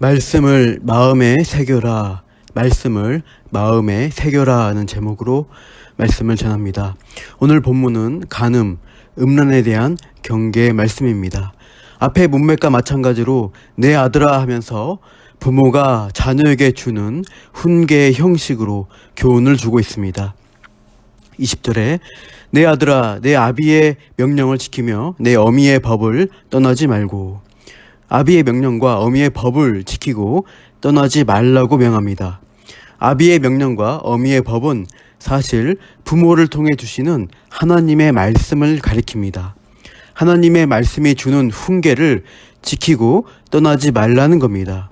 말씀을 마음에 새겨라. 말씀을 마음에 새겨라 하는 제목으로 말씀을 전합니다. 오늘 본문은 간음, 음란에 대한 경계의 말씀입니다. 앞에 문맥과 마찬가지로 내 아들아 하면서 부모가 자녀에게 주는 훈계의 형식으로 교훈을 주고 있습니다. 20절에 내 아들아 내 아비의 명령을 지키며 내 어미의 법을 떠나지 말고, 아비의 명령과 어미의 법을 지키고 떠나지 말라고 명합니다. 아비의 명령과 어미의 법은 사실 부모를 통해 주시는 하나님의 말씀을 가리킵니다. 하나님의 말씀이 주는 훈계를 지키고 떠나지 말라는 겁니다.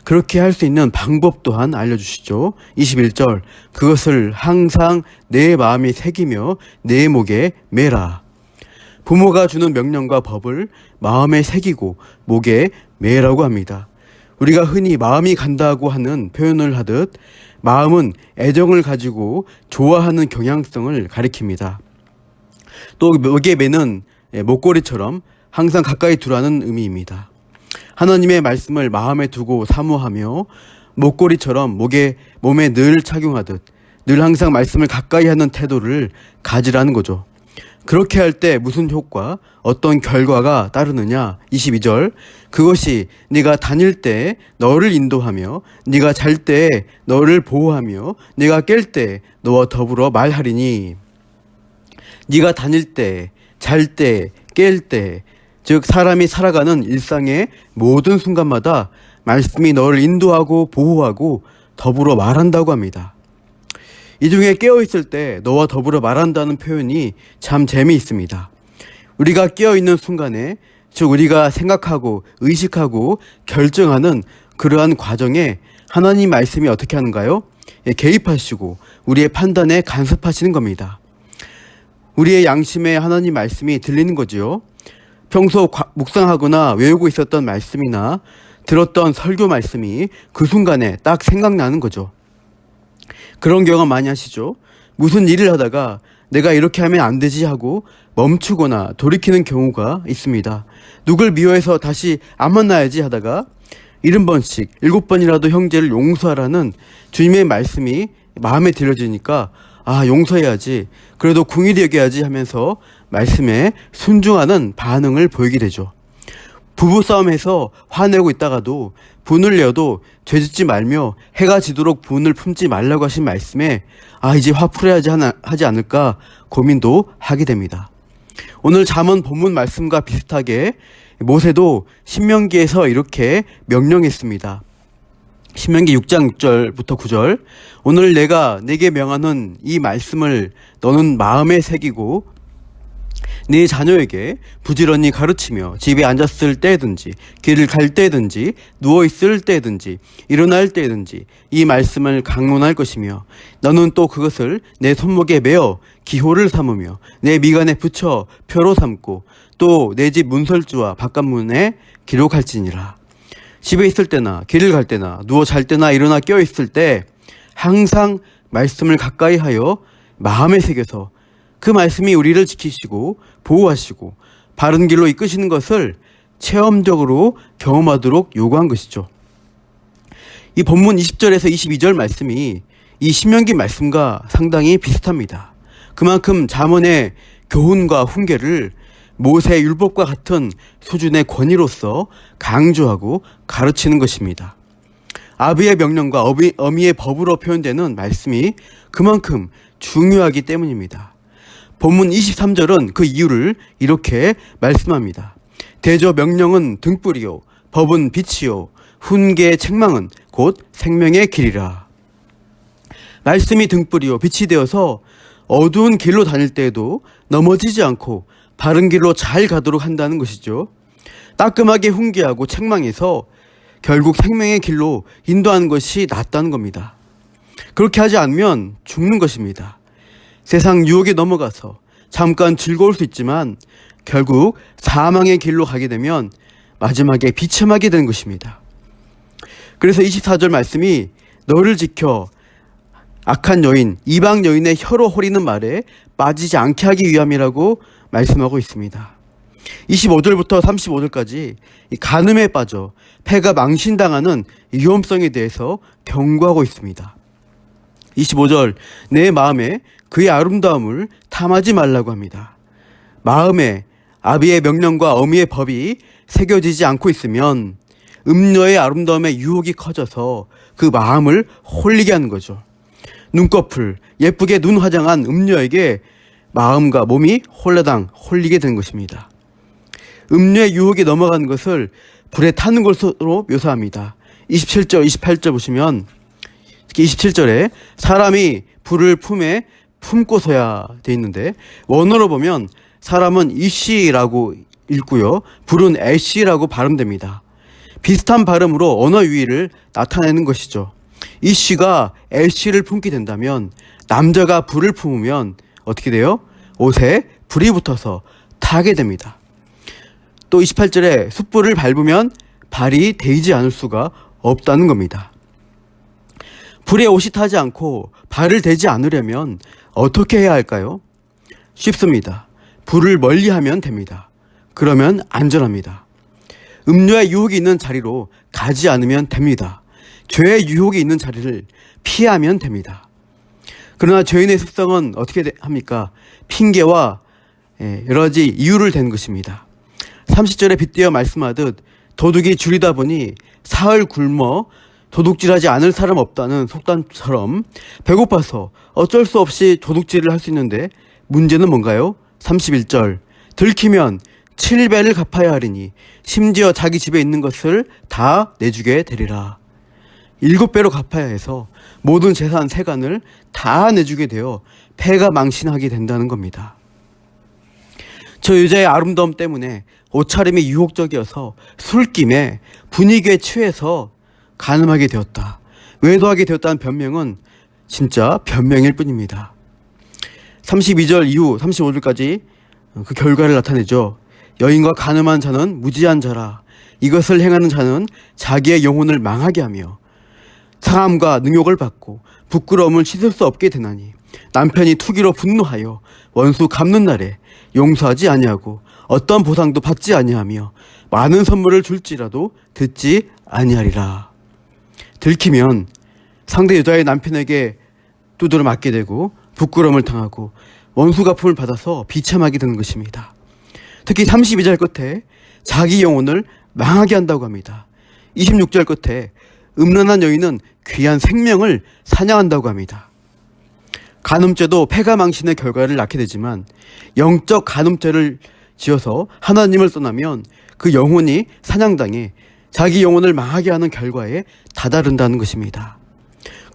그렇게 할 수 있는 방법 또한 알려주시죠. 21절 그것을 항상 내 마음에 새기며 내 목에 매라. 부모가 주는 명령과 법을 마음에 새기고 목에 매라고 합니다. 우리가 흔히 마음이 간다고 하는 표현을 하듯 마음은 애정을 가지고 좋아하는 경향성을 가리킵니다. 또 목에 매는 목걸이처럼 항상 가까이 두라는 의미입니다. 하나님의 말씀을 마음에 두고 사모하며 목걸이처럼 몸에 늘 착용하듯 늘 항상 말씀을 가까이 하는 태도를 가지라는 거죠. 그렇게 할 때 무슨 효과, 어떤 결과가 따르느냐? 22절 그것이 네가 다닐 때 너를 인도하며 네가 잘 때 너를 보호하며 네가 깰 때 너와 더불어 말하리니. 네가 다닐 때, 잘 때, 깰 때, 즉 사람이 살아가는 일상의 모든 순간마다 말씀이 너를 인도하고 보호하고 더불어 말한다고 합니다. 이 중에 깨어있을 때 너와 더불어 말한다는 표현이 참 재미있습니다. 우리가 깨어있는 순간에, 즉 우리가 생각하고 의식하고 결정하는 그러한 과정에 하나님 말씀이 어떻게 하는가요? 개입하시고 우리의 판단에 간섭하시는 겁니다. 우리의 양심에 하나님 말씀이 들리는 거지요. 평소 묵상하거나 외우고 있었던 말씀이나 들었던 설교 말씀이 그 순간에 딱 생각나는 거죠. 그런 경험 많이 하시죠? 무슨 일을 하다가 내가 이렇게 하면 안 되지 하고 멈추거나 돌이키는 경우가 있습니다. 누굴 미워해서 다시 안 만나야지 하다가 70번씩 7번이라도 형제를 용서하라는 주님의 말씀이 마음에 들려지니까 용서해야지, 그래도 궁일이 여겨야지 하면서 말씀에 순종하는 반응을 보이게 되죠. 부부싸움에서 화내고 있다가도 분을 내어도 죄짓지 말며 해가 지도록 분을 품지 말라고 하신 말씀에 이제 화 풀어야지 하지 않을까 고민도 하게 됩니다. 오늘 잠언 본문 말씀과 비슷하게 모세도 신명기에서 이렇게 명령했습니다. 신명기 6장 6절부터 9절 오늘 내가 네게 명하는 이 말씀을 너는 마음에 새기고 네 자녀에게 부지런히 가르치며 집에 앉았을 때든지 길을 갈 때든지 누워있을 때든지 일어날 때든지 이 말씀을 강론할 것이며 너는 또 그것을 내 손목에 매어 기호를 삼으며 내 미간에 붙여 표로 삼고 또 내 집 문설주와 바깥문에 기록할지니라. 집에 있을 때나 길을 갈 때나 누워 잘 때나 일어나 깨어있을 때 항상 말씀을 가까이 하여 마음에 새겨서 그 말씀이 우리를 지키시고 보호하시고 바른 길로 이끄시는 것을 체험적으로 경험하도록 요구한 것이죠. 이 본문 20절에서 22절 말씀이 이 신명기 말씀과 상당히 비슷합니다. 그만큼 잠언의 교훈과 훈계를 모세 율법과 같은 수준의 권위로서 강조하고 가르치는 것입니다. 아비의 명령과 어미의 법으로 표현되는 말씀이 그만큼 중요하기 때문입니다. 본문 23절은 그 이유를 이렇게 말씀합니다. 대저 명령은 등불이요 법은 빛이요 훈계의 책망은 곧 생명의 길이라. 말씀이 등불이요 빛이 되어서 어두운 길로 다닐 때에도 넘어지지 않고 바른 길로 잘 가도록 한다는 것이죠. 따끔하게 훈계하고 책망해서 결국 생명의 길로 인도하는 것이 낫다는 겁니다. 그렇게 하지 않으면 죽는 것입니다. 세상 유혹에 넘어가서 잠깐 즐거울 수 있지만 결국 사망의 길로 가게 되면 마지막에 비참하게 되는 것입니다. 그래서 24절 말씀이 너를 지켜 악한 여인, 이방 여인의 혀로 호리는 말에 빠지지 않게 하기 위함이라고 말씀하고 있습니다. 25절부터 35절까지 이 간음에 빠져 폐가 망신당하는 위험성에 대해서 경고하고 있습니다. 25절, 내 마음에 그의 아름다움을 탐하지 말라고 합니다. 마음에 아비의 명령과 어미의 법이 새겨지지 않고 있으면 음녀의 아름다움에 유혹이 커져서 그 마음을 홀리게 하는 거죠. 눈꺼풀, 예쁘게 눈 화장한 음녀에게 마음과 몸이 홀라당 홀리게 되는 것입니다. 음녀의 유혹에 넘어가는 것을 불에 타는 것으로 묘사합니다. 27절, 28절 보시면 특히 27절에 사람이 불을 품에 품고서야 돼 있는데 원어로 보면 사람은 이씨라고 읽고요. 불은 애씨라고 발음됩니다. 비슷한 발음으로 언어 유희를 나타내는 것이죠. 이씨가 애씨를 품게 된다면 남자가 불을 품으면 어떻게 돼요? 옷에 불이 붙어서 타게 됩니다. 또 28절에 숯불을 밟으면 발이 데이지 않을 수가 없다는 겁니다. 불에 옷이 타지 않고 발을 대지 않으려면 어떻게 해야 할까요? 쉽습니다. 불을 멀리하면 됩니다. 그러면 안전합니다. 음료의 유혹이 있는 자리로 가지 않으면 됩니다. 죄의 유혹이 있는 자리를 피하면 됩니다. 그러나 죄인의 습성은 어떻게 합니까? 핑계와 여러 가지 이유를 대는 것입니다. 30절에 빗대어 말씀하듯 도둑이 줄이다 보니 사흘 굶어 도둑질하지 않을 사람 없다는 속담처럼 배고파서 어쩔 수 없이 도둑질을 할 수 있는데 문제는 뭔가요? 31절, 들키면 7배를 갚아야 하리니 심지어 자기 집에 있는 것을 다 내주게 되리라. 7배로 갚아야 해서 모든 재산 세간을 다 내주게 되어 폐가 망신하게 된다는 겁니다. 저 여자의 아름다움 때문에 옷차림이 유혹적이어서 술김에 분위기에 취해서 간음하게 되었다, 외도하게 되었다는 변명은 진짜 변명일 뿐입니다. 32절 이후 35절까지 그 결과를 나타내죠. 여인과 간음한 자는 무지한 자라. 이것을 행하는 자는 자기의 영혼을 망하게 하며 상함과 능욕을 받고 부끄러움을 씻을 수 없게 되나니 남편이 투기로 분노하여 원수 갚는 날에 용서하지 아니하고 어떤 보상도 받지 아니하며 많은 선물을 줄지라도 듣지 아니하리라. 들키면 상대 여자의 남편에게 두드려 맞게 되고 부끄러움을 당하고 원수 갚음을 받아서 비참하게 되는 것입니다. 특히 32절 끝에 자기 영혼을 망하게 한다고 합니다. 26절 끝에 음란한 여인은 귀한 생명을 사냥한다고 합니다. 간음죄도 폐가 망신의 결과를 낳게 되지만 영적 간음죄를 지어서 하나님을 떠나면 그 영혼이 사냥당해 자기 영혼을 망하게 하는 결과에 다다른다는 것입니다.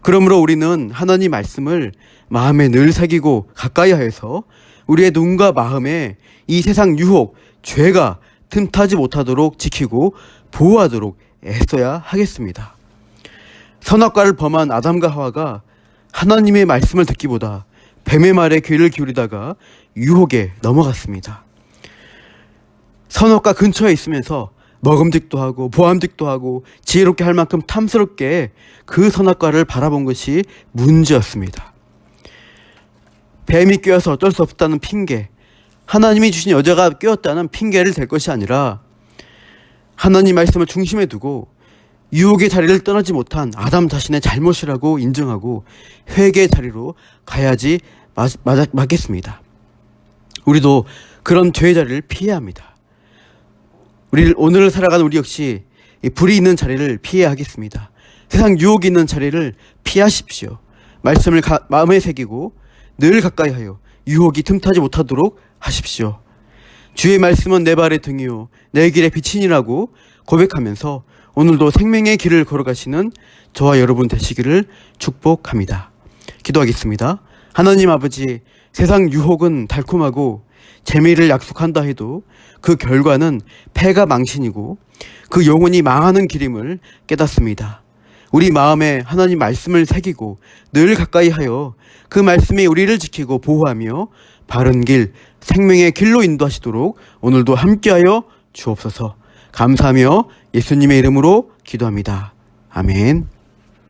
그러므로 우리는 하나님 말씀을 마음에 늘 새기고 가까이 하여서 우리의 눈과 마음에 이 세상 유혹, 죄가 틈타지 못하도록 지키고 보호하도록 애써야 하겠습니다. 선악과를 범한 아담과 하와가 하나님의 말씀을 듣기보다 뱀의 말에 귀를 기울이다가 유혹에 넘어갔습니다. 선악과 근처에 있으면서 먹음직도 하고 보암직도 하고 지혜롭게 할 만큼 탐스럽게 그 선악과를 바라본 것이 문제였습니다. 뱀이 뀌어서 어쩔 수 없다는 핑계, 하나님이 주신 여자가 뀌었다는 핑계를 댈 것이 아니라 하나님 말씀을 중심에 두고 유혹의 자리를 떠나지 못한 아담 자신의 잘못이라고 인정하고 회개의 자리로 가야지 맞겠습니다. 우리도 그런 죄의 자리를 피해야 합니다. 오늘을 살아가는 우리 역시 불이 있는 자리를 피해야 하겠습니다. 세상 유혹이 있는 자리를 피하십시오. 말씀을 마음에 새기고 늘 가까이 하여 유혹이 틈타지 못하도록 하십시오. 주의 말씀은 내 발의 등이요 내 길의 빛이니라고 고백하면서 오늘도 생명의 길을 걸어가시는 저와 여러분 되시기를 축복합니다. 기도하겠습니다. 하나님 아버지, 세상 유혹은 달콤하고 재미를 약속한다 해도 그 결과는 폐가 망신이고 그 영혼이 망하는 길임을 깨닫습니다. 우리 마음에 하나님 말씀을 새기고 늘 가까이 하여 그 말씀이 우리를 지키고 보호하며 바른 길, 생명의 길로 인도하시도록 오늘도 함께하여 주옵소서. 감사하며 예수님의 이름으로 기도합니다. 아멘.